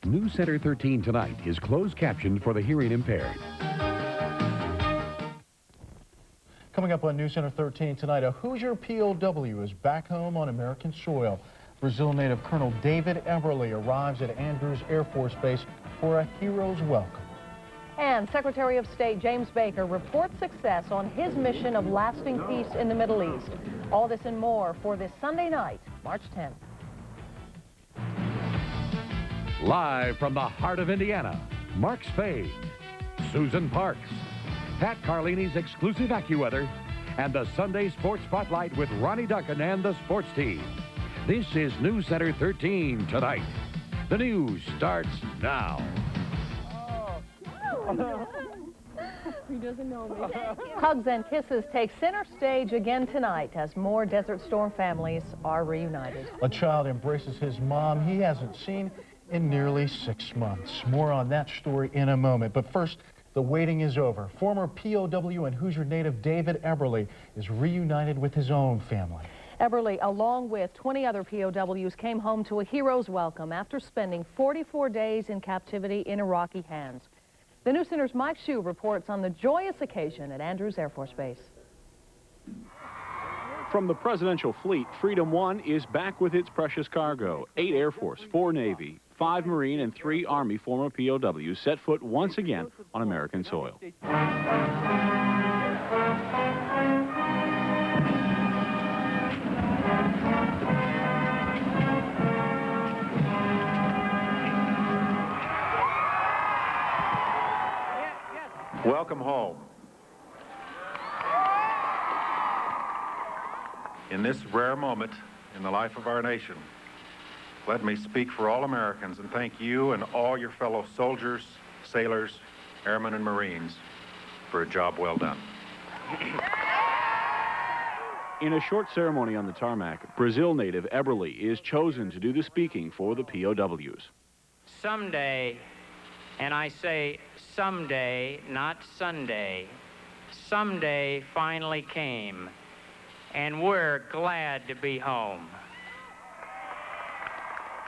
News Center 13 tonight is closed captioned for the hearing impaired. Coming up on News Center 13 tonight, a Hoosier POW is back home on American soil. Brazil native Colonel David Everly arrives at Andrews Air Force Base for a hero's welcome. And Secretary of State James Baker reports success on his mission of lasting peace in the Middle East. All this and more for this Sunday night, March 10th. Live from the heart of Indiana, Mark Spade, Susan Parks, Pat Carlini's exclusive AccuWeather, and the Sunday Sports Spotlight with Ronnie Duncan and the sports team. This is News Center 13 tonight. The news starts now. He doesn't know me. Hugs and kisses take center stage again tonight as more Desert Storm families are reunited. A child embraces his mom he hasn't seen in nearly 6 months. More on that story in a moment. But first, the waiting is over. Former POW and Hoosier native David Everly is reunited with his own family. Everly, along with 20 other POWs, came home to a hero's welcome after spending 44 days in captivity in Iraqi hands. The News Center's Mike Shue reports on the joyous occasion at Andrews Air Force Base. From the presidential fleet, Freedom 1 is back with its precious cargo. 8 Air Force, 4 Navy, 5 Marine, and 3 Army former POWs set foot once again on American soil. Welcome home. In this rare moment in the life of our nation, let me speak for all Americans and thank you and all your fellow soldiers, sailors, airmen, and Marines for a job well done. In a short ceremony on the tarmac, Brazil native Everly is chosen to do the speaking for the POWs. Someday, and I say someday, not Sunday, someday finally came, and we're glad to be home.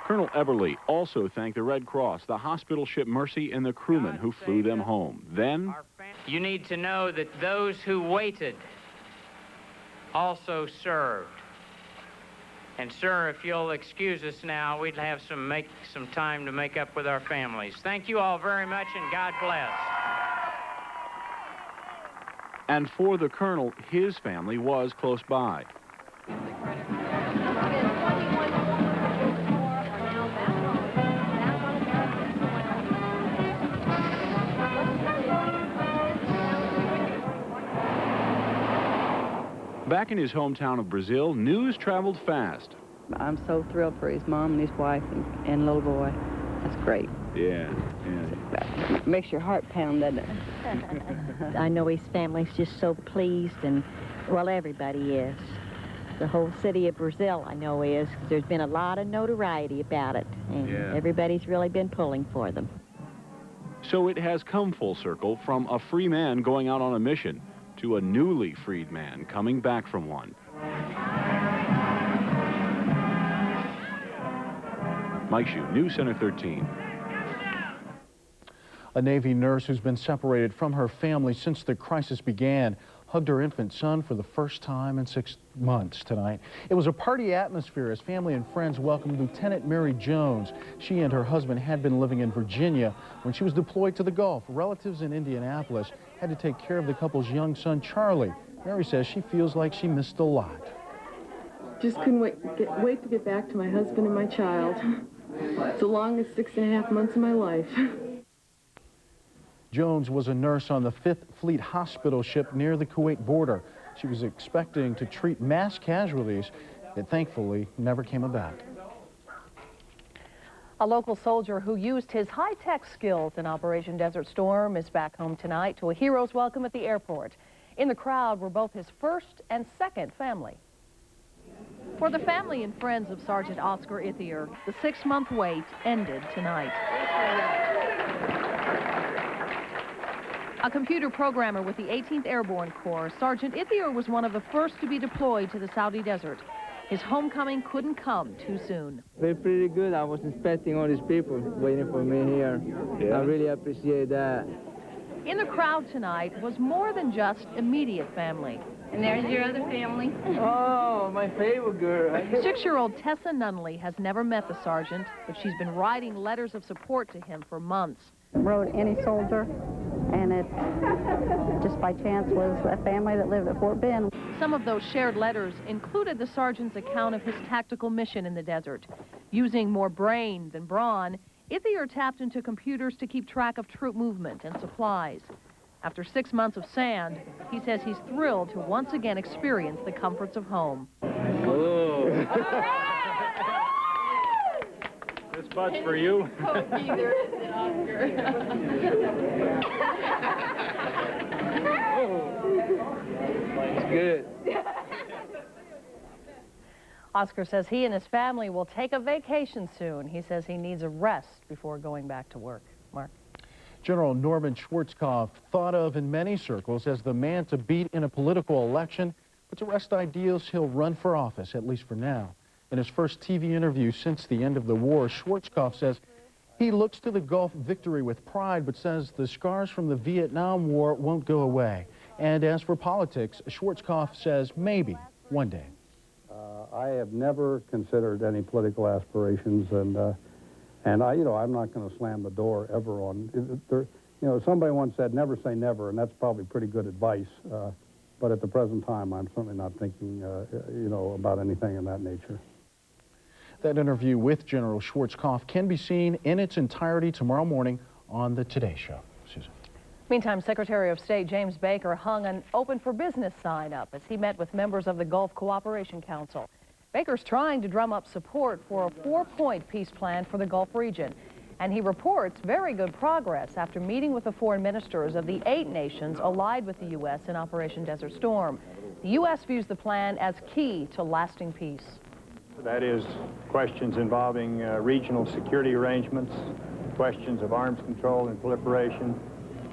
Colonel Everly also thanked the Red Cross, the hospital ship Mercy, and the crewmen who flew them home. Then, you need to know that those who waited also served. And sir, if you'll excuse us now, we'd have some time to make up with our families. Thank you all very much, and God bless. And for the colonel, his family was close by. Back in his hometown of Brazil, news traveled fast. I'm so thrilled for his mom and his wife and little boy. That's great. Yeah. Makes your heart pound, doesn't it? I know his family's just so pleased, and, well, everybody is. The whole city of Brazil, I know, is. There's been a lot of notoriety about it, and everybody's really been pulling for them. So it has come full circle from a free man going out on a mission to a newly freed man coming back from one. Mike Shue, News Center 13. A Navy nurse who's been separated from her family since the crisis began hugged her infant son for the first time in 6 months tonight. It was a party atmosphere as family and friends welcomed Lieutenant Mary Jones. She and her husband had been living in Virginia when she was deployed to the Gulf. Relatives in Indianapolis had to take care of the couple's young son, Charlie. Mary says she feels like she missed a lot. Just couldn't wait to get back to my husband and my child. It's the longest 6.5 months of my life. Jones was a nurse on the 5th Fleet Hospital ship near the Kuwait border. She was expecting to treat mass casualties that thankfully never came about. A local soldier who used his high-tech skills in Operation Desert Storm is back home tonight to a hero's welcome at the airport. In the crowd were both his first and second family. For the family and friends of Sergeant Oscar Ithier, the 6-month wait ended tonight. A computer programmer with the 18th Airborne Corps, Sergeant Ithier was one of the first to be deployed to the Saudi desert. His homecoming couldn't come too soon. They're pretty good. I was expecting all these people waiting for me here. Yeah. I really appreciate that. In the crowd tonight was more than just immediate family. And there's your other family. Oh, my favorite girl. 6-year-old Tessa Nunley has never met the sergeant, but she's been writing letters of support to him for months. Wrote any soldier, and it just by chance was a family that lived at Fort Bend. Some of those shared letters included the sergeant's account of his tactical mission in the desert. Using more brain than brawn, Ithier tapped into computers to keep track of troop movement and supplies. After 6 months of sand, he says he's thrilled to once again experience the comforts of home. Oh. This bud's for you. It's good. Oscar says he and his family will take a vacation soon. He says he needs a rest before going back to work. Mark. General Norman Schwarzkopf, thought of in many circles as the man to beat in a political election, but to rest ideals, he'll run for office, at least for now. In his first TV interview since the end of the war, Schwarzkopf says he looks to the Gulf victory with pride, but says the scars from the Vietnam War won't go away. And as for politics, Schwarzkopf says maybe one day. I have never considered any political aspirations, and I'm not going to slam the door ever on. Somebody once said, never say never, and that's probably pretty good advice. But at the present time, I'm certainly not thinking, about anything in that nature. That interview with General Schwarzkopf can be seen in its entirety tomorrow morning on the Today Show. Susan. Meantime, Secretary of State James Baker hung an open for business sign up as he met with members of the Gulf Cooperation Council. Baker's trying to drum up support for a 4-point peace plan for the Gulf region. And he reports very good progress after meeting with the foreign ministers of the 8 nations allied with the U.S. in Operation Desert Storm. The U.S. views the plan as key to lasting peace. That is questions involving regional security arrangements, questions of arms control and proliferation,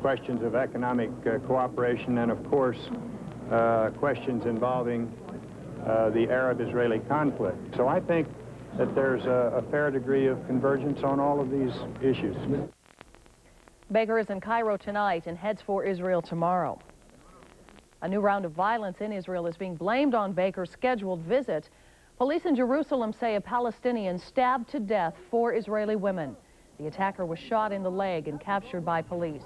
questions of economic cooperation, and of course, questions involving the Arab-Israeli conflict. So I think that there's a fair degree of convergence on all of these issues. Baker is in Cairo tonight and heads for Israel tomorrow. A new round of violence in Israel is being blamed on Baker's scheduled visit. Police in Jerusalem say a Palestinian stabbed to death 4 Israeli women. The attacker was shot in the leg and captured by police.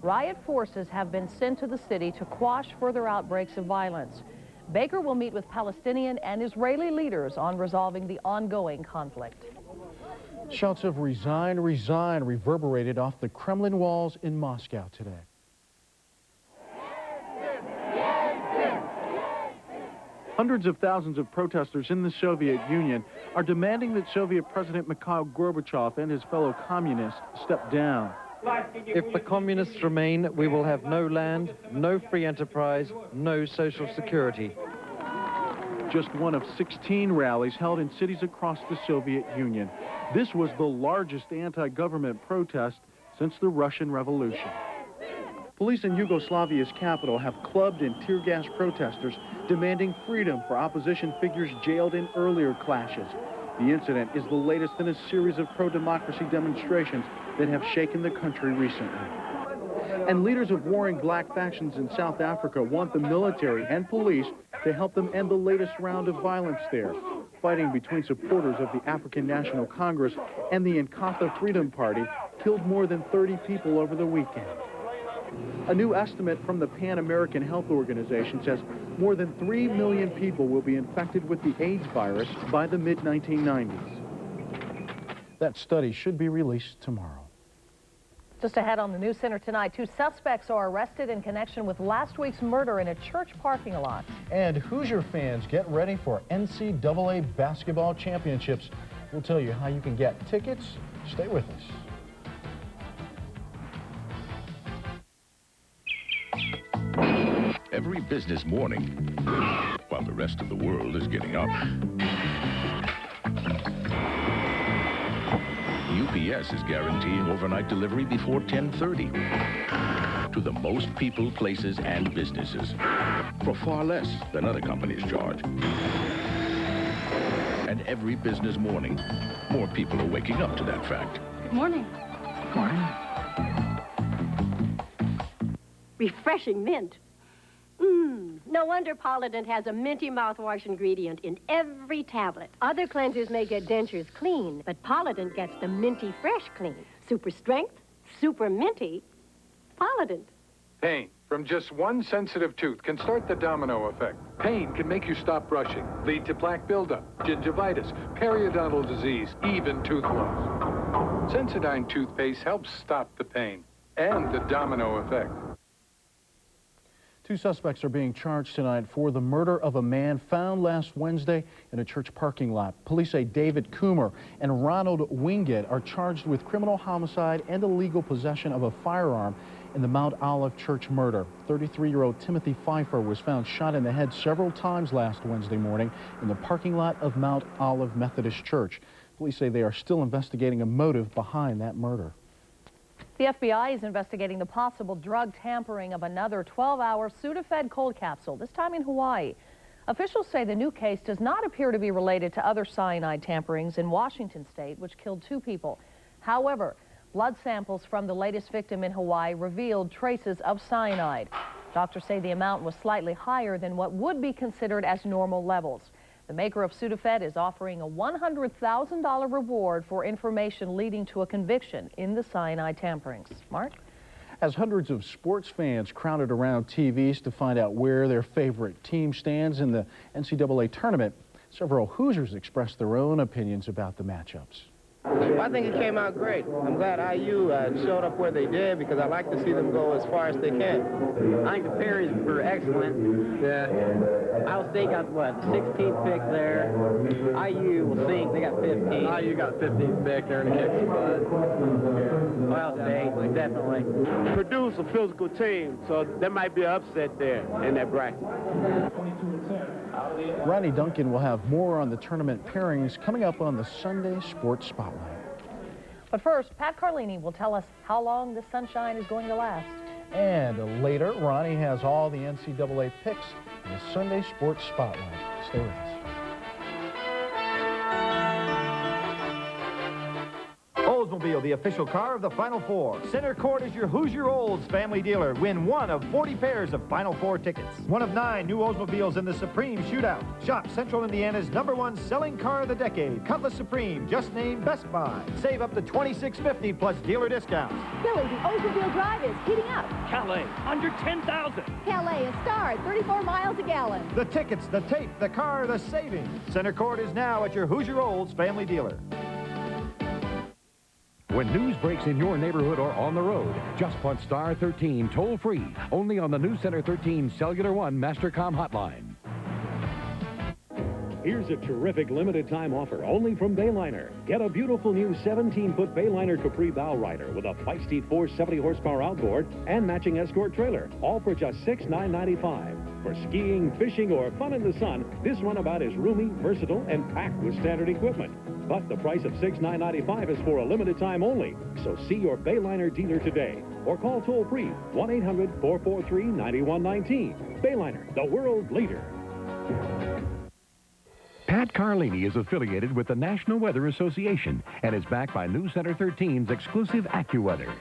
Riot forces have been sent to the city to quash further outbreaks of violence. Baker will meet with Palestinian and Israeli leaders on resolving the ongoing conflict. Shouts of resign, resign reverberated off the Kremlin walls in Moscow today. Hundreds of thousands of protesters in the Soviet Union are demanding that Soviet President Mikhail Gorbachev and his fellow communists step down. If the communists remain, we will have no land, no free enterprise, no social security. Just one of 16 rallies held in cities across the Soviet Union. This was the largest anti-government protest since the Russian Revolution. Police in Yugoslavia's capital have clubbed and tear-gassed protesters demanding freedom for opposition figures jailed in earlier clashes. The incident is the latest in a series of pro-democracy demonstrations that have shaken the country recently. And leaders of warring black factions in South Africa want the military and police to help them end the latest round of violence there. Fighting between supporters of the African National Congress and the Inkatha Freedom Party killed more than 30 people over the weekend. A new estimate from the Pan American Health Organization says more than 3 million people will be infected with the AIDS virus by the mid-1990s. That study should be released tomorrow. Just ahead on the News Center tonight, 2 suspects are arrested in connection with last week's murder in a church parking lot. And Hoosier fans, get ready for NCAA basketball championships. We'll tell you how you can get tickets. Stay with us. Every business morning, while the rest of the world is getting up, UPS is guaranteeing overnight delivery before 10:30 to the most people, places, and businesses for far less than other companies charge. every business morning. More people are waking up to that fact. Good morning. Good morning. Refreshing mint. No wonder Polident has a minty mouthwash ingredient in every tablet. Other cleansers may get dentures clean, but Polident gets the minty fresh clean. Super strength, super minty, Polident. Pain from just one sensitive tooth can start the domino effect. Pain can make you stop brushing, lead to plaque buildup, gingivitis, periodontal disease, even tooth loss. Sensodyne toothpaste helps stop the pain and the domino effect. 2 suspects are being charged tonight for the murder of a man found last Wednesday in a church parking lot. Police say David Coomer and Ronald Wingate are charged with criminal homicide and illegal possession of a firearm in the Mount Olive church murder. 33-year-old Timothy Pfeiffer was found shot in the head several times last Wednesday morning in the parking lot of Mount Olive Methodist Church. Police say they are still investigating a motive behind that murder. The FBI is investigating the possible drug tampering of another 12-hour Sudafed cold capsule, this time in Hawaii. Officials say the new case does not appear to be related to other cyanide tamperings in Washington state, which killed 2 people. However, blood samples from the latest victim in Hawaii revealed traces of cyanide. Doctors say the amount was slightly higher than what would be considered as normal levels. The maker of Sudafed is offering a $100,000 reward for information leading to a conviction in the cyanide tamperings. Mark? As hundreds of sports fans crowded around TVs to find out where their favorite team stands in the NCAA tournament, several Hoosiers expressed their own opinions about the matchups. Well, I think it came out great. I'm glad IU showed up where they did because I like to see them go as far as they can. I think the Perrys were excellent. Iowa State got, what, 16th pick there. IU will sink. They got 15. IU got 15th pick. They're in the kick some butt. Ohio State, definitely. Purdue's a physical team, so there might be an upset there in that bracket. Ronnie Duncan will have more on the tournament pairings coming up on the Sunday Sports Spotlight. But first, Pat Carlini will tell us how long the sunshine is going to last. And later, Ronnie has all the NCAA picks in the Sunday Sports Spotlight. Stay with us. Oldsmobile, the official car of the Final Four. Center Court is your Hoosier Olds family dealer. Win 1 of 40 pairs of Final Four tickets. 1 of 9 new Oldsmobiles in the Supreme Shootout. Shop Central Indiana's #1 selling car of the decade. Cutlass Supreme, just named Best Buy. Save up to $26.50 plus dealer discounts. Billy, the Oldsmobile Drive is heating up. Calais, under 10,000. Calais, a star at 34 miles a gallon. The tickets, the tape, the car, the savings. Center Court is now at your Hoosier Olds family dealer. When news breaks in your neighborhood or on the road, just punch star 13 toll-free, only on the new Center 13 Cellular One Mastercom hotline. Here's a terrific limited-time offer only from Bayliner. Get a beautiful new 17-foot Bayliner Capri bow rider with a feisty 470-horsepower outboard and matching Escort trailer, all for just $6,995. For skiing, fishing, or fun in the sun, this runabout is roomy, versatile, and packed with standard equipment. But the price of $6,995 is for a limited time only. So see your Bayliner dealer today or call toll-free 1-800-443-9119. Bayliner, the world leader. Pat Carlini is affiliated with the National Weather Association and is backed by New Center 13's exclusive AccuWeather.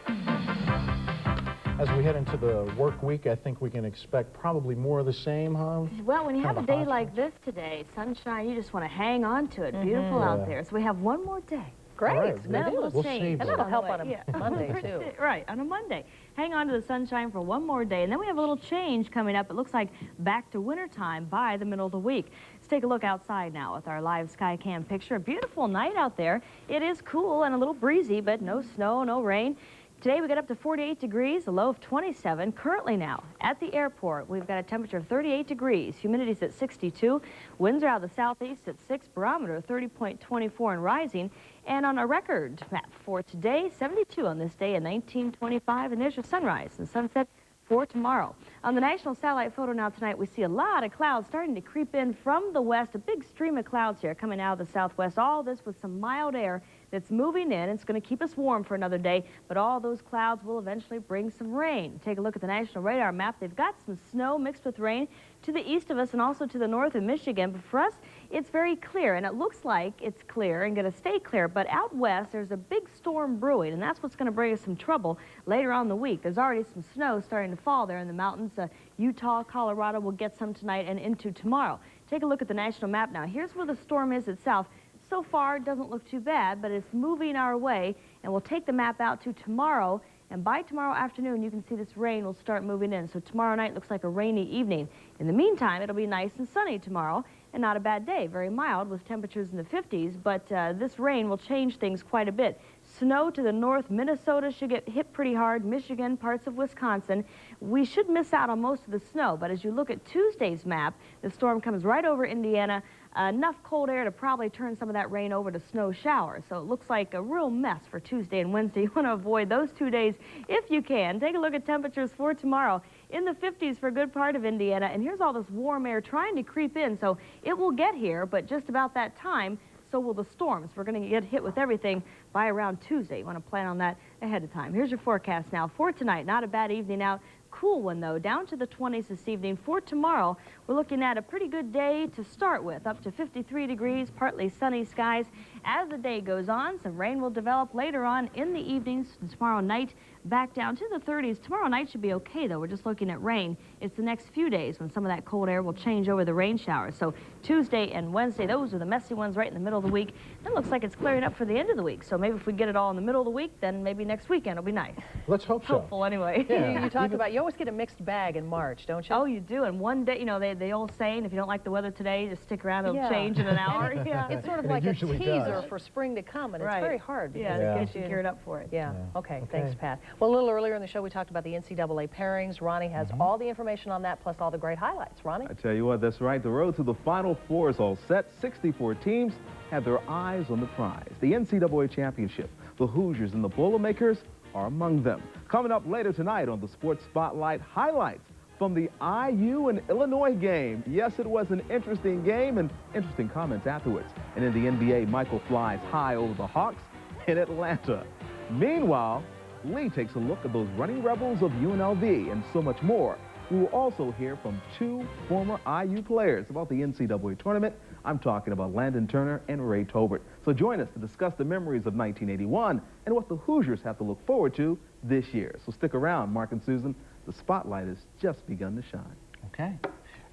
As we head into the work week, I think we can expect probably more of the same, huh? Well, when you have a day like this today, sunshine, you just want to hang on to it. Beautiful out there. So we have one more day. Great. Right, Then we'll change. And that'll help on a Monday, too. Right, on a Monday. Hang on to the sunshine for one more day. And then we have a little change coming up. It looks like back to wintertime by the middle of the week. Let's take a look outside now with our live sky cam picture. A beautiful night out there. It is cool and a little breezy, but no snow, no rain. Today we got up to 48 degrees, a low of 27. Currently now, at the airport, we've got a temperature of 38 degrees. Humidity's at 62. Winds are out of the southeast at 6. Barometer 30.24 and rising. And on a record map for today, 72 on this day in 1925. And there's your sunrise and sunset for tomorrow. On the national satellite photo now tonight, we see a lot of clouds starting to creep in from the west. A big stream of clouds here coming out of the southwest. All this with some mild air that's moving in. It's going to keep us warm for another day, but all those clouds will eventually bring some rain. Take a look at the national radar map. They've got some snow mixed with rain to the east of us and also to the north of Michigan. But for us it's very clear, and it looks like it's clear and going to stay clear, but out west there's a big storm brewing, and that's what's going to bring us some trouble later on in the week. There's already some snow starting to fall there in the mountains. Utah, Colorado will get some tonight and into tomorrow. Take a look at the national map now. Here's where the storm is itself. So far, it doesn't look too bad, but it's moving our way, and we'll take the map out to tomorrow, and by tomorrow afternoon, you can see this rain will start moving in. So tomorrow night looks like a rainy evening. In the meantime, it'll be nice and sunny tomorrow, and not a bad day. Very mild with temperatures in the 50s, but this rain will change things quite a bit. Snow to the north. Minnesota should get hit pretty hard. Michigan, parts of Wisconsin. We should miss out on most of the snow, but as you look at Tuesday's map, the storm comes right over Indiana. Enough cold air to probably turn some of that rain over to snow showers. So it looks like a real mess for Tuesday and Wednesday. You want to avoid those 2 days if you can. Take a look at temperatures for tomorrow. In the 50s for a good part of Indiana. And here's all this warm air trying to creep in. So it will get here, but just about that time, so will the storms. We're going to get hit with everything by around Tuesday. You want to plan on that ahead of time. Here's your forecast now for tonight. Not a bad evening out. Cool one, though, down to the 20s this evening. For tomorrow, we're looking at a pretty good day to start with, up to 53 degrees, partly sunny skies. As the day goes on, some rain will develop later on in the evenings. Tomorrow night, back down to the 30s. Tomorrow night should be okay, though. We're just looking at rain. It's the next few days when some of that cold air will change over the rain showers. So Tuesday and Wednesday, those are the messy ones right in the middle of the week. Then it looks like it's clearing up for the end of the week. So maybe if we get it all in the middle of the week, then maybe next weekend will be nice. Let's hope so. Hopeful, anyway. Yeah. You talked about, you always get a mixed bag in March, don't you? Oh, you do. And one day, you know, the old saying, if you don't like the weather today, just stick around. It'll change in an hour. Yeah. It's sort of like a teaser for spring to come, and it's very hard. Yeah, to get you geared up for it. Yeah. Okay. Thanks, Pat. Well, a little earlier in the show, we talked about the NCAA pairings. Ronnie has all the information on that, plus all the great highlights. Ronnie? I tell you what, that's right. The road to the Final Four is all set. 64 teams have their eyes on the prize. The NCAA championship. The Hoosiers and the Boilermakers are among them. Coming up later tonight on the Sports Spotlight, highlights from the IU and Illinois game. Yes, it was an interesting game and interesting comments afterwards. And in the NBA, Michael flies high over the Hawks in Atlanta. Meanwhile, Lee takes a look at those running rebels of UNLV and so much more. We will also hear from two former IU players about the NCAA tournament. I'm talking about Landon Turner and Ray Tolbert. So join us to discuss the memories of 1981 and what the Hoosiers have to look forward to this year. So stick around, Mark and Susan. The spotlight has just begun to shine. Okay.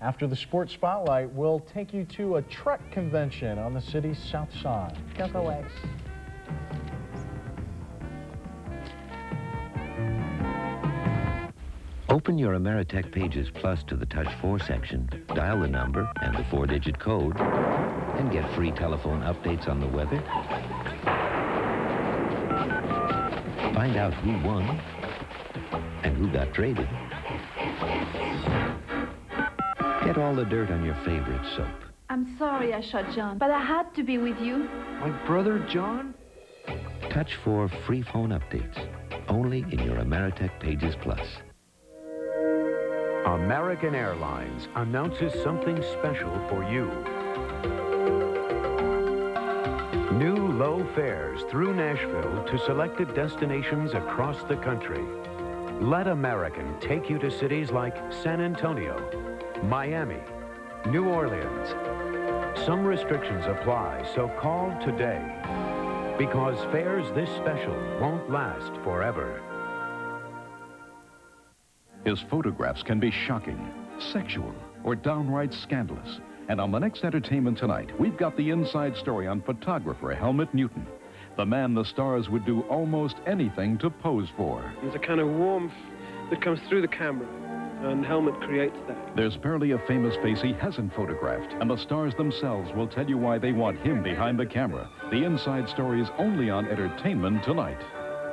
After the Sports Spotlight, we'll take you to a truck convention on the city's south side. Don't go away. Open your Ameritech Pages Plus to the Touch 4 section, dial the number and the 4-digit code, and get free telephone updates on the weather. Find out who won and who got traded. Get all the dirt on your favorite soap. I'm sorry I shot John, but I had to be with you. My brother John? Touch 4 free phone updates, only in your Ameritech Pages Plus. American Airlines announces something special for you. New low fares through Nashville to selected destinations across the country. Let American take you to cities like San Antonio, Miami, New Orleans. Some restrictions apply, so call today. Because fares this special won't last forever. His photographs can be shocking, sexual, or downright scandalous. And on the next Entertainment Tonight, we've got the inside story on photographer Helmut Newton, the man the stars would do almost anything to pose for. There's a kind of warmth that comes through the camera, and Helmut creates that. There's barely a famous face he hasn't photographed, and the stars themselves will tell you why they want him behind the camera. The inside story is only on Entertainment Tonight.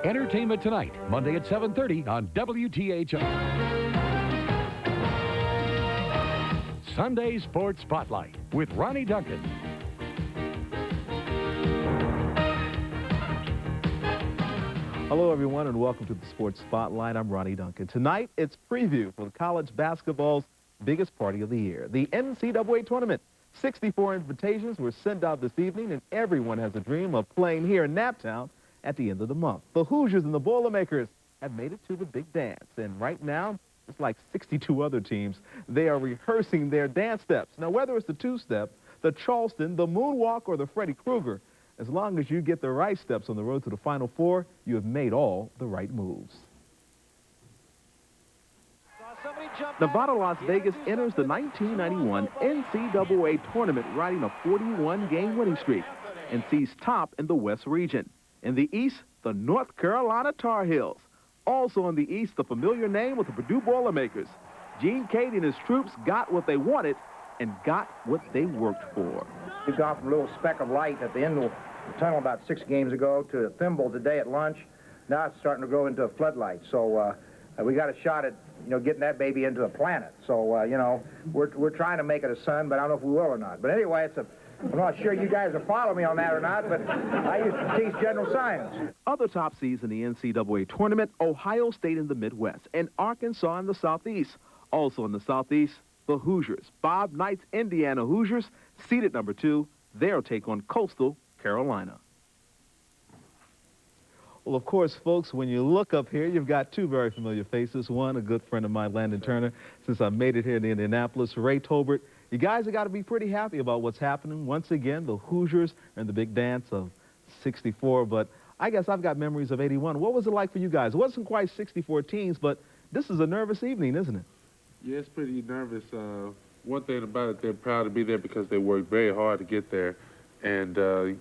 Entertainment Tonight, Monday at 7:30 on WTHR. Sunday Sports Spotlight with Ronnie Duncan. Hello, everyone, and welcome to the Sports Spotlight. I'm Ronnie Duncan. Tonight, it's preview for college basketball's biggest party of the year, the NCAA tournament. 64 invitations were sent out this evening, and everyone has a dream of playing here in Naptown at the end of the month. The Hoosiers and the Boilermakers have made it to the big dance, and right now, just like 62 other teams, they are rehearsing their dance steps. Now, whether it's the two-step, the Charleston, the Moonwalk, or the Freddy Krueger. As long as you get the right steps on the road to the Final Four, you have made all the right moves. Nevada, Las Vegas enters the 1991 NCAA tournament riding a 41-game winning streak and sees top in the West region. In the East, the North Carolina Tar Heels. Also in the East, the familiar name of the Purdue Boilermakers. Gene Cady and his troops got what they wanted and got what they worked for. We've gone from a little speck of light at the end of the tunnel about 6 games ago to a thimble today at lunch. Now it's starting to grow into a floodlight. So we got a shot at, getting that baby into a planet. So, we're trying to make it a sun, but I don't know if we will or not. But anyway, I'm not sure you guys will follow me on that or not, but I used to teach general science. Other top seeds in the NCAA tournament, Ohio State in the Midwest and Arkansas in the Southeast. Also in the Southeast, the Hoosiers. Bob Knight's Indiana Hoosiers, seeded number 2. They'll take on Coastal Carolina. Well, of course, folks, when you look up here, you've got 2 very familiar faces. One, a good friend of mine, Landon Turner, since I made it here in Indianapolis, Ray Tolbert. You guys have got to be pretty happy about what's happening. Once again, the Hoosiers are in the big dance of 64, but I guess I've got memories of 81. What was it like for you guys? It wasn't quite 64 teams, but this is a nervous evening, isn't it? Yeah, it's pretty nervous. One thing about it, they're proud to be there because they worked very hard to get there. And,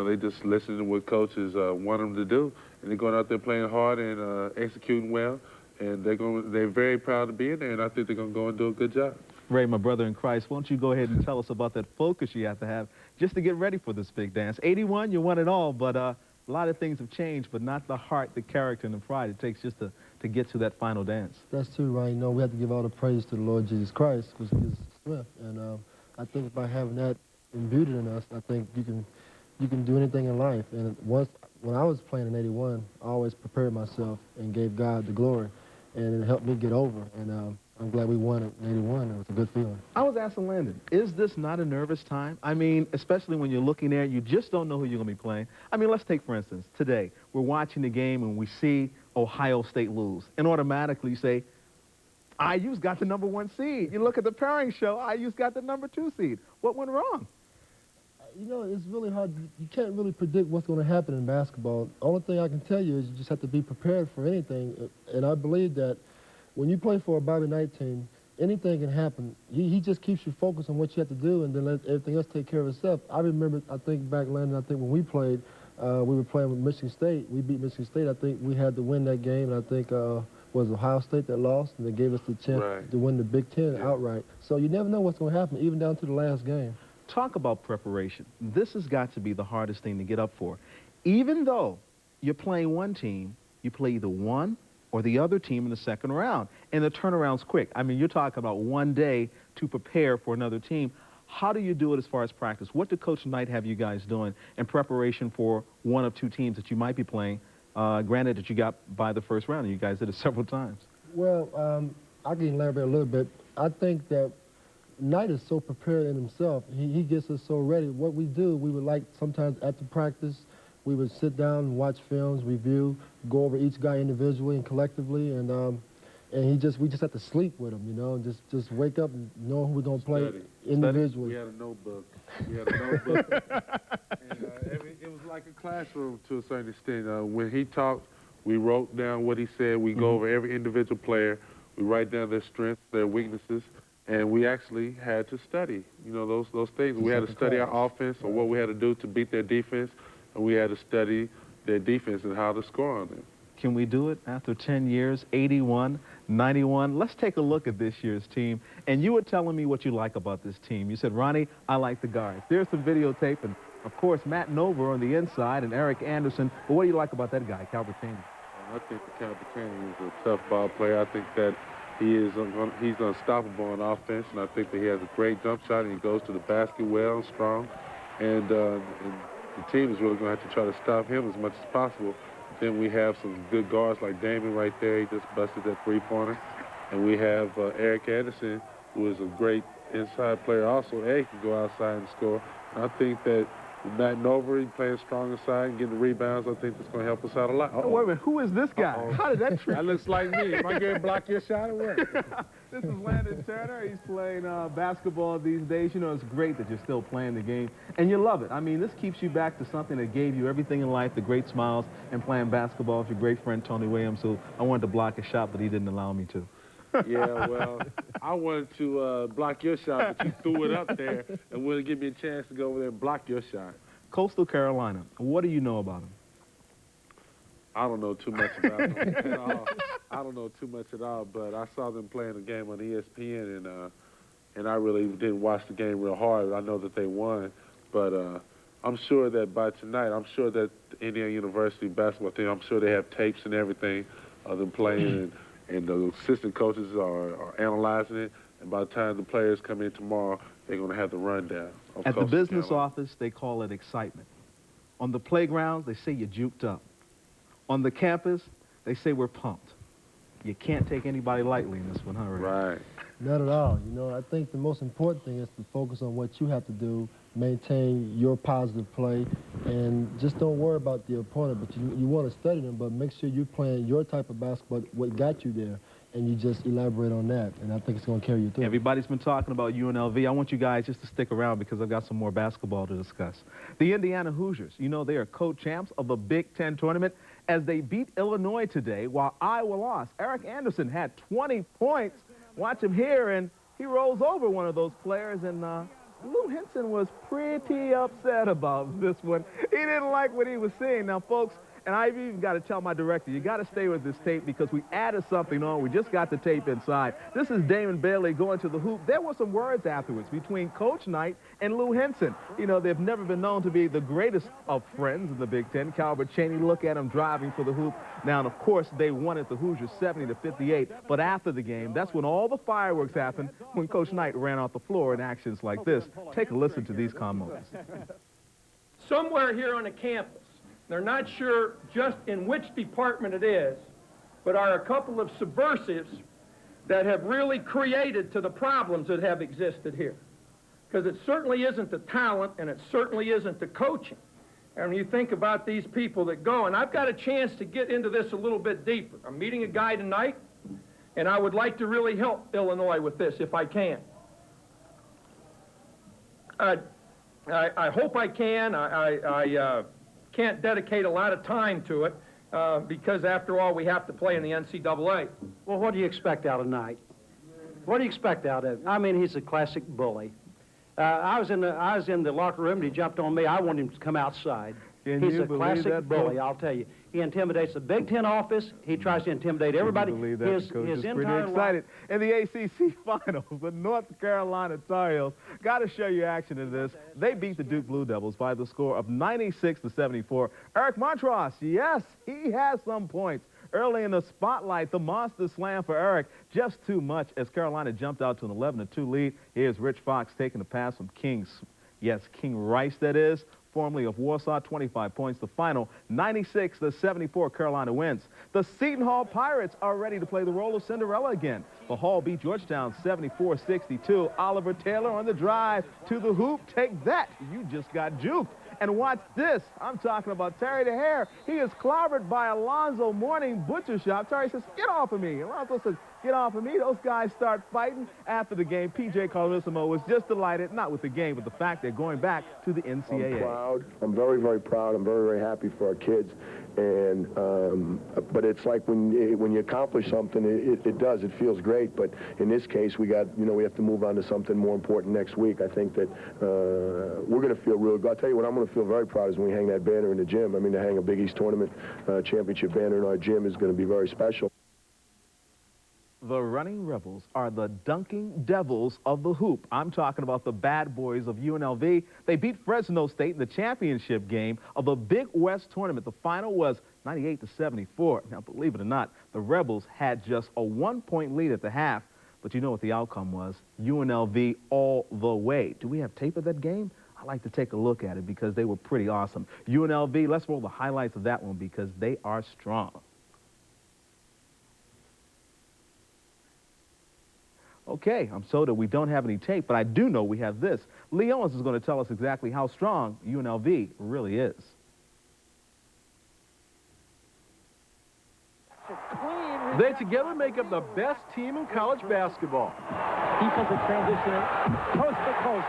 they just listen to what coaches want them to do. And they're going out there playing hard and executing well. And they're very proud to be in there, and I think they're going to go and do a good job. Ray, my brother in Christ, why don't you go ahead and tell us about that focus you have to have just to get ready for this big dance. 81, you won it all, but a lot of things have changed, but not the heart, the character, and the pride it takes just to get to that final dance. That's true, Ryan. We have to give all the praise to the Lord Jesus Christ because He gives us strength. And I think by having that imbued in us, I think you can do anything in life. And when I was playing in 81, I always prepared myself and gave God the glory, and it helped me get over. And I'm glad we won it in 81. It was a good feeling. I was asking Landon, is this not a nervous time? I mean, especially when you're looking there, you just don't know who you're going to be playing. I mean, let's take, for instance, today, we're watching the game and we see Ohio State lose, and automatically you say, IU's got the number 1 seed. You look at the pairing show, IU's got the number 2 seed. What went wrong? It's really hard. You can't really predict what's going to happen in basketball. The only thing I can tell you is you just have to be prepared for anything. And I believe that when you play for a Bobby Knight team, anything can happen. He just keeps you focused on what you have to do and then let everything else take care of itself. I remember, I think back, Landon, when we played, we were playing with Michigan State. We beat Michigan State. I think we had to win that game, and I think was Ohio State that lost, and they gave us the chance to win the Big Ten outright. So you never know what's going to happen, even down to the last game. Talk about preparation. This has got to be the hardest thing to get up for. Even though you're playing one team, you play either one or the other team in the second round, and the turnaround's quick. I mean, you're talking about 1 day to prepare for another team. How do you do it as far as practice? What did Coach Knight have you guys doing in preparation for one of 2 teams that you might be playing? Granted that you got by the first round, and you guys did it several times. Well, I can elaborate a little bit. I think that Knight is so prepared in himself. He gets us so ready. What we do, we would like sometimes after practice, we would sit down and watch films, review, go over each guy individually and collectively, and we just have to sleep with him, and just wake up and know who we're going to play individually. We had a notebook. And it was like a classroom to a certain extent. When he talked, we wrote down what he said. We go over every individual player. We write down their strengths, their weaknesses, and we actually had to study, those things. We had to study our offense or what we had to do to beat their defense, and we had to study their defense and how to score on them. Can we do it after 10 years, 81, 91? Let's take a look at this year's team. And you were telling me what you like about this team. You said, Ronnie, I like the guards. There's some videotape, and, of course, Matt Nover on the inside and Eric Anderson. But what do you like about that guy, Calbertini? I think that Calbertini is a tough ball player. I think that he's unstoppable on offense, and I think that he has a great jump shot, and he goes to the basket well and strong. And the team is really going to have to try to stop him as much as possible. Then we have some good guards like Damon right there. He just busted that three-pointer. And we have Eric Anderson, who is a great inside player also. And he can go outside and score. And I think that Uniting over, he playing strong inside and getting the rebounds. I think that's going to help us out a lot. Oh, wait a minute, who is this guy? How did that trick? That looks like me. Am I getting block your shot or what? This is Landon Turner. He's playing basketball these days. You know, it's great that you're still playing the game, and you love it. I mean, this keeps you back to something that gave you everything in life, the great smiles, and playing basketball with your great friend Tony Williams, who I wanted to block a shot, but he didn't allow me to. Yeah, well, I wanted to block your shot, but you threw it up there and wouldn't give me a chance to go over there and block your shot. Coastal Carolina, what do you know about him? I don't know too much about them at all. I don't know too much at all, but I saw them playing a game on ESPN, and I really didn't watch the game real hard. I know that they won, but I'm sure that by tonight, I'm sure that the Indiana University basketball team, I'm sure they have tapes and everything of them playing, and the assistant coaches are analyzing it, and by the time the players come in tomorrow, they're going to have the rundown. At the business office, they call it excitement. On the playgrounds, they say you're juked up. On the campus, they say we're pumped. You can't take anybody lightly in this one, huh, Ray? Right. Not at all. You know, I think the most important thing is to focus on what you have to do, maintain your positive play, and just don't worry about the opponent. But you want to study them, but make sure you're playing your type of basketball, what got you there, and you just elaborate on that, and I think it's going to carry you through. Everybody's been talking about UNLV. I want you guys just to stick around because I've got some more basketball to discuss. The Indiana Hoosiers, you know, they are co-champs of the Big Ten tournament as they beat Illinois today while Iowa lost. Eric Anderson had 20 points. Watch him here, and he rolls over one of those players, and Lou Henson was pretty upset about this one. He didn't like what he was seeing. Now, folks, and I've even got to tell my director, you got to stay with this tape because we added something on. We just got the tape inside. This is Damon Bailey going to the hoop. There were some words afterwards between Coach Knight and Lou Henson. You know, they've never been known to be the greatest of friends in the Big Ten. Calvert Chaney, look at him driving for the hoop. Now, and of course, they won at the Hoosiers 70-58. But after the game, that's when all the fireworks happened, when Coach Knight ran off the floor in actions like this. Take a listen to these comments. Somewhere here on the campus, they're not sure just in which department it is, but are a couple of subversives that have really created to the problems that have existed here. Because it certainly isn't the talent, and it certainly isn't the coaching. And when you think about these people that go, and I've got a chance to get into this a little bit deeper. I'm meeting a guy tonight, and I would like to really help Illinois with this if I can. I hope I can. I can't dedicate a lot of time to it because, after all, we have to play in the NCAA. Well, what do you expect out of Knight? What do you expect out of him? I mean, he's a classic bully. I was in the locker room, and he jumped on me. I wanted him to come outside. He's a classic bully, I'll tell you. He intimidates the Big Ten office. He tries to intimidate everybody. Believe that, his Coach is pretty excited. In the ACC Finals, the North Carolina Tar Heels got to show you action in this. They beat the Duke Blue Devils by the score of 96-74. Eric Montross, yes, he has some points. Early in the spotlight, the monster slam for Eric, just too much as Carolina jumped out to an 11-2 lead. Here's Rich Fox taking the pass from King Rice, that is, formerly of Warsaw, 25 points. The final, 96-74, Carolina wins. The Seton Hall Pirates are ready to play the role of Cinderella again. The Hall beat Georgetown 74-62. Oliver Taylor on the drive to the hoop. Take that. You just got juked. And watch this. I'm talking about Terry the Hare. He is clobbered by Alonzo Mourning Butcher Shop. Terry says, get off of me. Alonzo says, get off of me. Those guys start fighting. After the game, P.J. Carlissimo was just delighted, not with the game, but the fact they're going back to the NCAA. I'm proud. I'm very, very proud. I'm very, very happy for our kids. And but it's like when you accomplish something, it does. It feels great. But in this case, we have to move on to something more important next week. I think that we're going to feel real good. I'll tell you what I'm going to feel very proud is when we hang that banner in the gym. I mean, to hang a Big East Tournament championship banner in our gym is going to be very special. The Running Rebels are the dunking devils of the hoop. I'm talking about the bad boys of UNLV. They beat Fresno State in the championship game of the Big West Tournament. The final was 98-74. Now, believe it or not, the Rebels had just a 1-point lead at the half. But you know what the outcome was? UNLV all the way. Do we have tape of that game? I'd like to take a look at it because they were pretty awesome. UNLV, let's roll the highlights of that one because they are strong. Okay, I'm so that we don't have any tape, but I do know we have this. Lee Owens is going to tell us exactly how strong UNLV really is. They together make up the best team in college basketball. Defensive transition, coast to coast.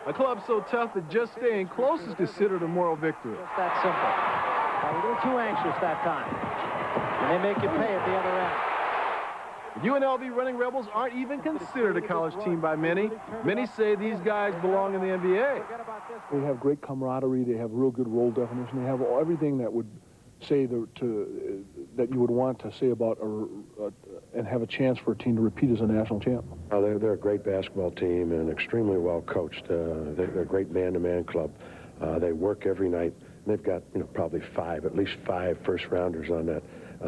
A club so tough that just staying close is considered a moral victory. Just that simple. A little too anxious that time. And they make you pay at the other end. The UNLV Running Rebels aren't even considered a college team by many. Many say these guys belong in the NBA. They have great camaraderie. They have real good role definition. They have everything that would say that you would want to say about and have a chance for a team to repeat as a national champ. They're a great basketball team and extremely well coached. They're a great man-to-man club. They work every night. They've got probably at least five first-rounders on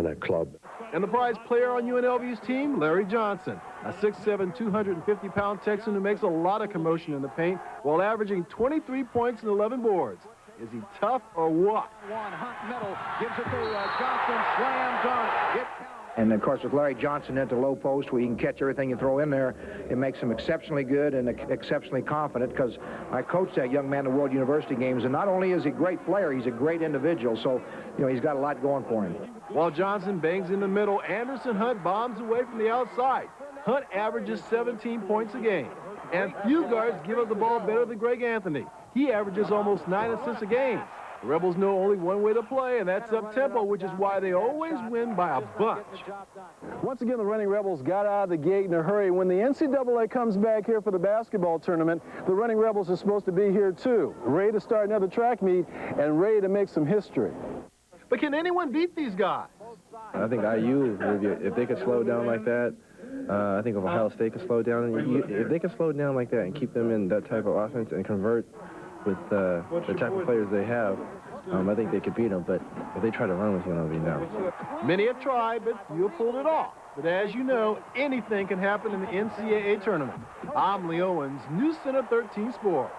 that club. And the prize player on UNLV's team, Larry Johnson, a 6'7", 250-pound Texan who makes a lot of commotion in the paint while averaging 23 points and 11 boards. Is he tough or what? One hot middle gives it to Johnson, slam dunk. And, of course, with Larry Johnson at the low post where he can catch everything you throw in there, it makes him exceptionally good and exceptionally confident because I coached that young man in the World University games, and not only is he a great player, he's a great individual. So, he's got a lot going for him. While Johnson bangs in the middle, Anderson Hunt bombs away from the outside. Hunt averages 17 points a game. And few guards give up the ball better than Greg Anthony. He averages almost 9 assists a game. The Rebels know only one way to play, and that's up-tempo, which is why they always win by a bunch. Once again, the Running Rebels got out of the gate in a hurry. When the NCAA comes back here for the basketball tournament, the Running Rebels are supposed to be here too, ready to start another track meet and ready to make some history. But can anyone beat these guys? I think IU, if they could slow down like that, I think if Ohio State could slow down, if they could slow down like that and keep them in that type of offense and convert with the type of players they have, I think they could beat them. But if they try to run with UNLV now. Many have tried, but few have pulled it off. But as you know, anything can happen in the NCAA tournament. I'm Lee Owens, News Center 13 Sports.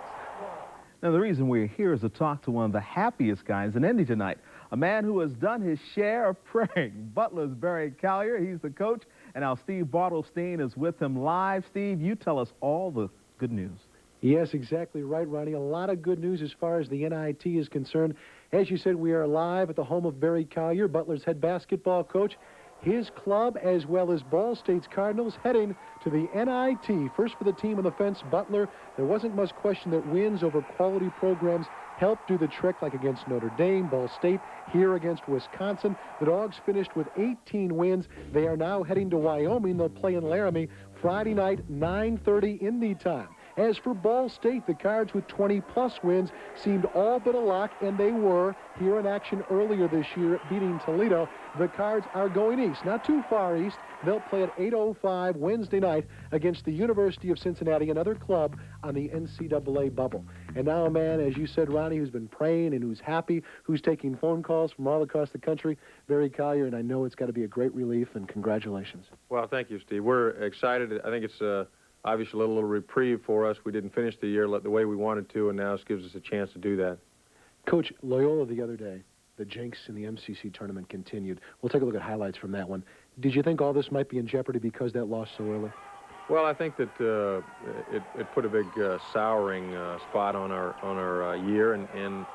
Now, the reason we're here is to talk to one of the happiest guys in Indy tonight, a man who has done his share of praying. Butler's Barry Collier, he's the coach, and now Steve Bortelstein is with him live. Steve, you tell us all the good news. Yes, exactly right, Ronnie. A lot of good news as far as the NIT is concerned. As you said, we are live at the home of Barry Collier, Butler's head basketball coach. His club, as well as Ball State's Cardinals, heading to the NIT. First for the team on the fence, Butler. There wasn't much question that wins over quality programs helped do the trick, like against Notre Dame, Ball State, here against Wisconsin. The Dogs finished with 18 wins. They are now heading to Wyoming. They'll play in Laramie Friday night, 9:30 Indy time. As for Ball State, the Cards with 20-plus wins seemed all but a lock, and they were here in action earlier this year, beating Toledo. The Cards are going east, not too far east. They'll play at 8:05 Wednesday night against the University of Cincinnati, another club on the NCAA bubble. And now a man, as you said, Ronnie, who's been praying and who's happy, who's taking phone calls from all across the country, Barry Collier, and I know it's got to be a great relief, and congratulations. Well, thank you, Steve. We're excited. I think it's obviously a little reprieve for us. We didn't finish the year the way we wanted to, and now this gives us a chance to do that. Coach, Loyola the other day, the jinx in the MCC tournament continued. We'll take a look at highlights from that one. Did you think all this might be in jeopardy because that loss so early? Well, I think that it put a big souring spot on our year, and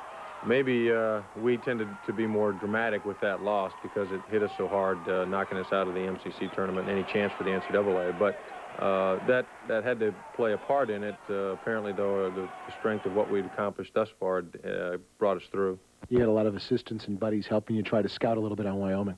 maybe we tended to be more dramatic with that loss because it hit us so hard, knocking us out of the MCC tournament, any chance for the NCAA. But that had to play a part in it. Apparently, though, the strength of what we'd accomplished thus far brought us through. You had a lot of assistants and buddies helping you try to scout a little bit on Wyoming.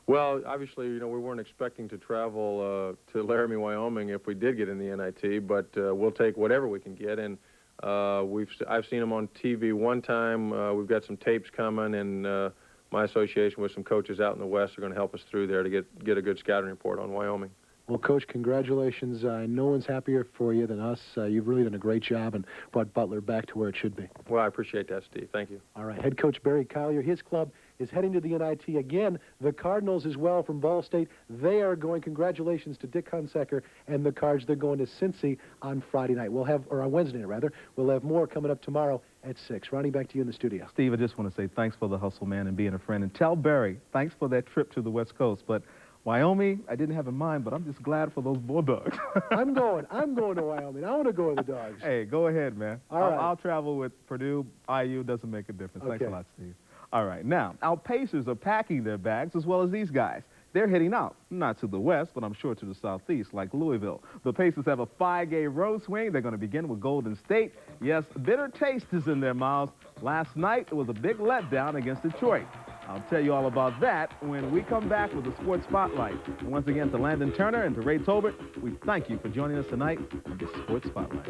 Well, obviously, we weren't expecting to travel to Laramie, Wyoming if we did get in the NIT, but we'll take whatever we can get. And I've seen them on TV one time. We've got some tapes coming, and my association with some coaches out in the West are going to help us through there to get a good scouting report on Wyoming. Well, Coach, congratulations. No one's happier for you than us. You've really done a great job and brought Butler back to where it should be. Well, I appreciate that, Steve. Thank you. All right. Head coach Barry Collier, his club is heading to the NIT again. The Cardinals as well from Ball State. They are going. Congratulations to Dick Hunsaker and the Cards. They're going to Cincy on Friday night. Or on Wednesday night, rather. We'll have more coming up tomorrow at 6. Ronnie, back to you in the studio. Steve, I just want to say thanks for the hustle, man, and being a friend. And tell Barry, thanks for that trip to the West Coast. But Wyoming, I didn't have in mind, but I'm just glad for those Bulldogs. I'm going to Wyoming. I want to go with the Dogs. Hey, go ahead, man. All right. I'll travel with Purdue, IU, doesn't make a difference. Okay. Thanks a lot, Steve. All right, now, our Pacers are packing their bags as well as these guys. They're heading out, not to the west, but I'm sure to the southeast, like Louisville. The Pacers have a 5-game road swing. They're going to begin with Golden State. Yes, bitter taste is in their mouths. Last night, it was a big letdown against Detroit. I'll tell you all about that when we come back with the Sports Spotlight. And once again, to Landon Turner and to Ray Tolbert, we thank you for joining us tonight on the Sports Spotlight.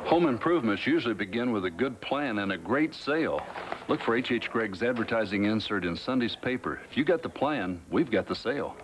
Home improvements usually begin with a good plan and a great sale. Look for H.H. Gregg's advertising insert in Sunday's paper. If you got the plan, we've got the sale.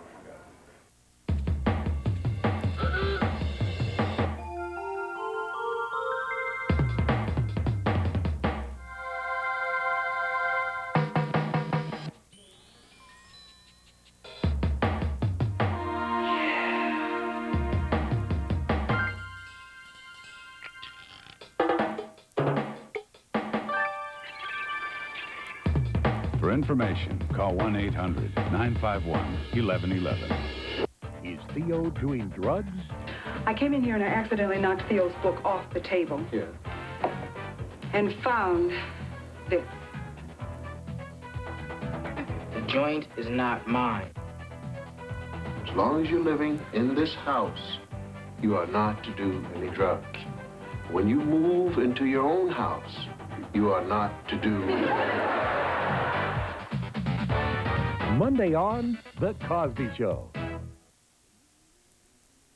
For information, call 1-800-951-1111. Is Theo doing drugs? I came in here and I accidentally knocked Theo's book off the table. Yeah. And found this. The joint is not mine. As long as you're living in this house, you are not to do any drugs. When you move into your own house, you are not to do Monday on The Cosby Show.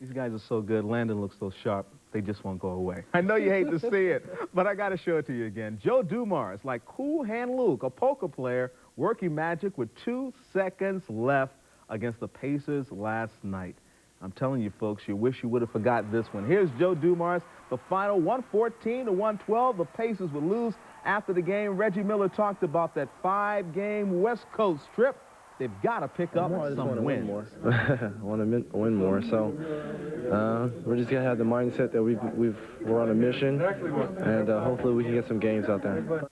These guys are so good. Landon looks so sharp. They just won't go away. I know you hate to see it, but I got to show it to you again. Joe Dumars, like Cool Hand Luke, a poker player, working magic with 2 seconds left against the Pacers last night. I'm telling you, folks, you wish you would have forgot this one. Here's Joe Dumars. The final 114-112. The Pacers would lose after the game. Reggie Miller talked about that 5-game West Coast trip. They've got to pick up some wins. I want to win more, so we're just going to have the mindset that we're on a mission, and hopefully we can get some games out there.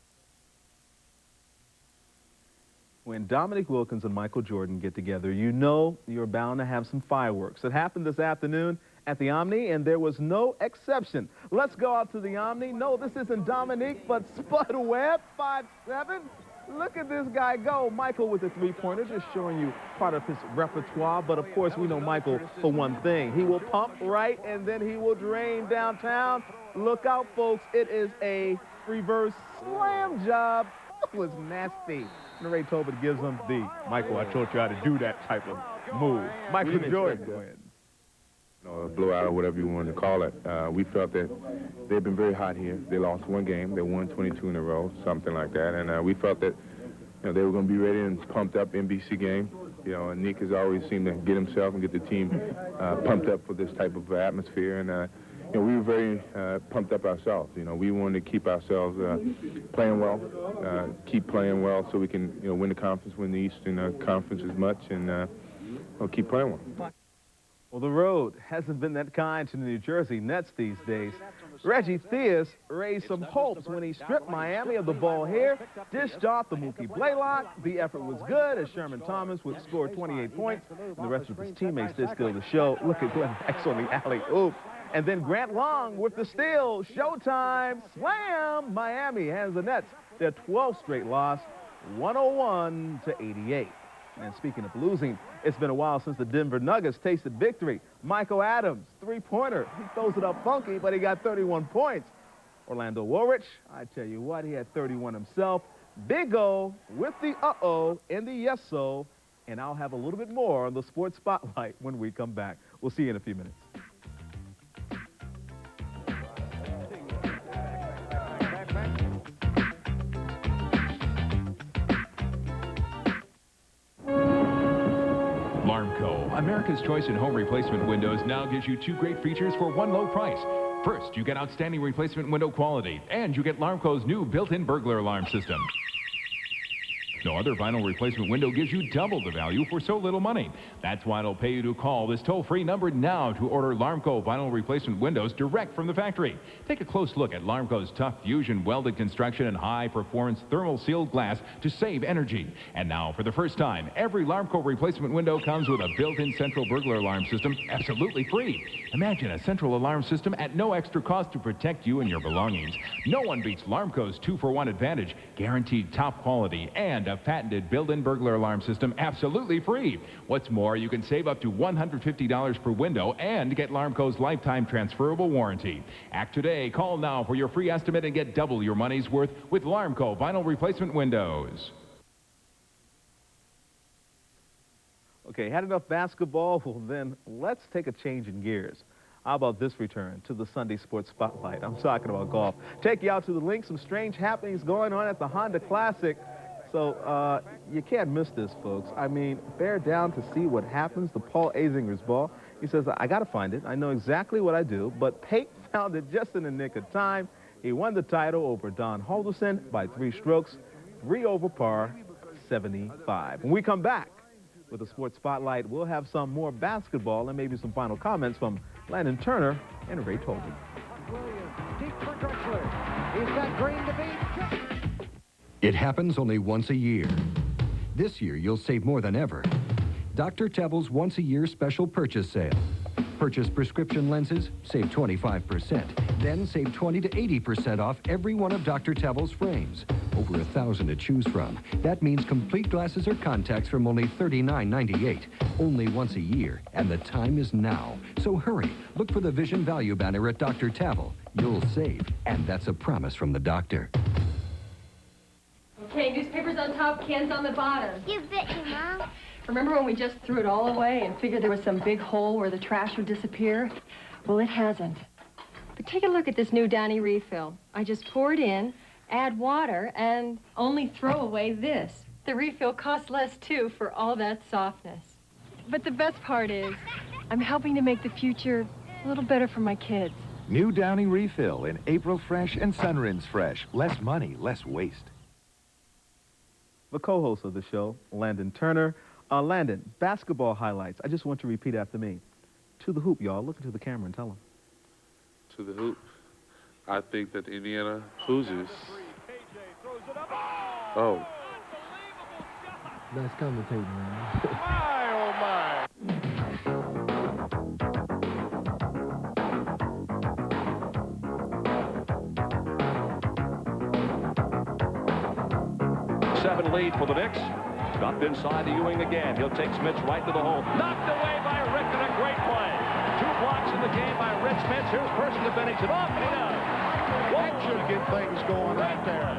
When Dominique Wilkins and Michael Jordan get together, you know you're bound to have some fireworks. It happened this afternoon at the Omni, and there was no exception. Let's go out to the Omni. No, this isn't Dominique, but Spud Webb, 5'7". Look at this guy go. Michael with the three-pointer, just showing you part of his repertoire. But, of course, we know Michael for one thing. He will pump right, and then he will drain downtown. Look out, folks. It is a reverse slam job. It was nasty. And Ray Tolbert gives him the, Michael, I told you how to do that type of move. Michael Jordan wins. A blowout or whatever you want to call it. We felt that they've been very hot here. They lost one game. They won 22 in a row, something like that. And we felt that they were going to be ready and pumped up NBC game. And Nick has always seemed to get himself and get the team pumped up for this type of atmosphere. And we were very pumped up ourselves. We wanted to keep ourselves playing well, keep playing well so we can win the conference, win the Eastern Conference as much, and keep playing well. Well, the road hasn't been that kind to the New Jersey Nets these days. Reggie Theus raised some hopes when he stripped Miami of the ball here, dished off the Mookie Blaylock. The effort was good as Sherman Thomas would score 28 points. And the rest of his teammates did steal the show. Look at Glenn Beck's on the alley-oop. And then Grant Long with the steal. Showtime. Slam. Miami has the Nets their 12th straight loss, 101-88. And speaking of losing, it's been a while since the Denver Nuggets tasted victory. Michael Adams, three-pointer. He throws it up funky, but he got 31 points. Orlando Woolrich, I tell you what, he had 31 himself. Big O with the uh-oh and the yes-o. And I'll have a little bit more on the Sports Spotlight when we come back. We'll see you in a few minutes. America's Choice in Home Replacement Windows now gives you 2 great features for one low price. First, you get outstanding replacement window quality, and you get Larmco's new built-in burglar alarm system. No other vinyl replacement window gives you double the value for so little money. That's why it'll pay you to call this toll-free number now to order Larmco vinyl replacement windows direct from the factory. Take a close look at Larmco's tough fusion welded construction and high-performance thermal sealed glass to save energy. And now, for the first time, every Larmco replacement window comes with a built-in central burglar alarm system absolutely free. Imagine a central alarm system at no extra cost to protect you and your belongings. No one beats Larmco's 2-for-1 advantage, guaranteed top quality, and a patented built-in burglar alarm system absolutely free. What's more, you can save up to $150 per window and get Larmco's lifetime transferable warranty. Act today. Call now for your free estimate and get double your money's worth with Larmco vinyl replacement windows. Okay, had enough basketball? Well, then let's take a change in gears. How about this return to the Sunday Sports Spotlight? I'm talking about golf. Take you out to the link. Some strange happenings going on at the Honda Classic. So you can't miss this, folks. I mean, bear down to see what happens to Paul Azinger's ball. He says, I got to find it. I know exactly what I do. But Pate found it just in the nick of time. He won the title over Don Halderson by 3 strokes, 3 over par, 75. When we come back with the Sports Spotlight, we'll have some more basketball and maybe some final comments from Landon Turner and Ray Tolbert. Deep for Drexler. He's got Green to beat. It happens only once a year. This year, you'll save more than ever. Dr. Tebble's once-a-year special purchase sale. Purchase prescription lenses, save 25%. Then save 20 to 80% off every one of Dr. Tebble's frames. Over 1,000 to choose from. That means complete glasses or contacts from only $39.98. Only once a year, and the time is now. So hurry. Look for the Vision Value banner at Dr. Table. You'll save, and that's a promise from the doctor. Okay, newspapers on top, cans on the bottom. You bet you, Mom. Remember when we just threw it all away and figured there was some big hole where the trash would disappear? Well, it hasn't. But take a look at this new Downy refill. I just pour it in, add water, and only throw away this. The refill costs less, too, for all that softness. But the best part is, I'm helping to make the future a little better for my kids. New Downy refill in April Fresh and Sunrinse Fresh. Less money, less waste. The co-host of the show, Landon Turner. Landon, basketball highlights. I just want you to repeat after me. To the hoop, y'all. Look into the camera and tell them. To the hoop. I think that the Indiana Hoosiers. Oh. Nice commentating, man. My, oh, my. Seven lead for the Knicks. Dropped inside to Ewing again. He'll take Smith right to the hole. Knocked away by Rick and a great play. 2 blocks in the game by Rich Smith. Here's Person to finish it off, and he does. That should get things going right there.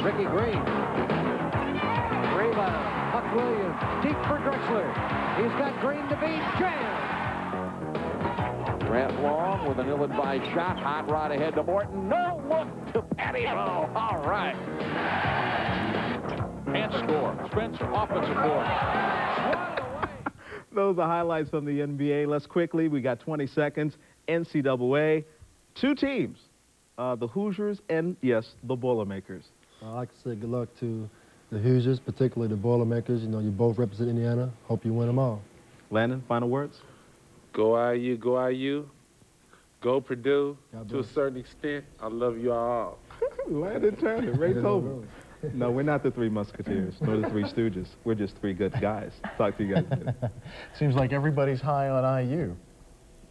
Ricky Green. Rebound. Huck Williams. Deep for Drexler. He's got Green to beat. Jam. Grant Long with an ill-advised shot. Hot rod ahead to Morton. No look to Petty. Oh, all right. And score. Spencer, offensive board. Those are highlights from the NBA. Let's quickly, we got 20 seconds. NCAA, 2 teams, the Hoosiers and, yes, the Boilermakers. I'd like to say good luck to the Hoosiers, particularly the Boilermakers. You know, you both represent Indiana. Hope you win them all. Landon, final words? Go IU, go IU. Go Purdue. To a certain extent, I love you all. Landon Turner, Ray Tolbert. No, we're not the 3 Musketeers, nor the 3 Stooges. We're just 3 good guys. Talk to you guys later. Seems like everybody's high on IU.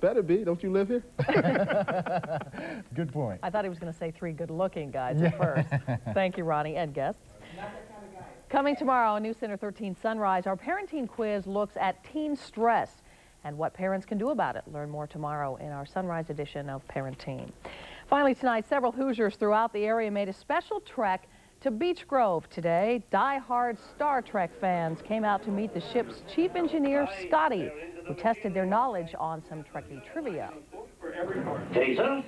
Better be. Don't you live here? Good point. I thought he was going to say 3 good-looking guys at first. Thank you, Ronnie, and guests. Coming tomorrow on News Center 13 Sunrise, our parenting quiz looks at teen stress and what parents can do about it. Learn more tomorrow in our Sunrise edition of Parenting. Finally tonight, several Hoosiers throughout the area made a special trek to Beech Grove today. Die-hard Star Trek fans came out to meet the ship's chief engineer, Scotty, who tested their knowledge on some Trekkie trivia. Jason,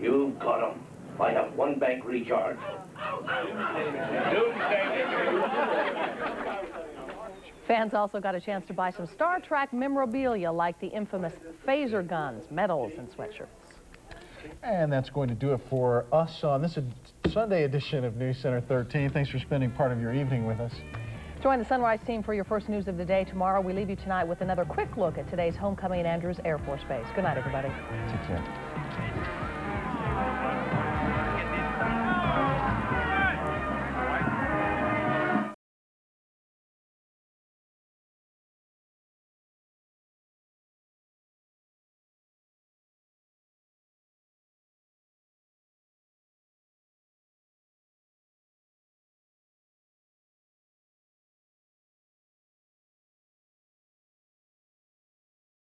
you caught him. I have 1 bank recharge. Fans also got a chance to buy some Star Trek memorabilia like the infamous phaser guns, medals, and sweatshirts. And that's going to do it for us on this Sunday edition of News Center 13. Thanks for spending part of your evening with us. Join the Sunrise team for your first news of the day tomorrow. We leave you tonight with another quick look at today's homecoming at Andrews Air Force Base. Good night, everybody. Take care.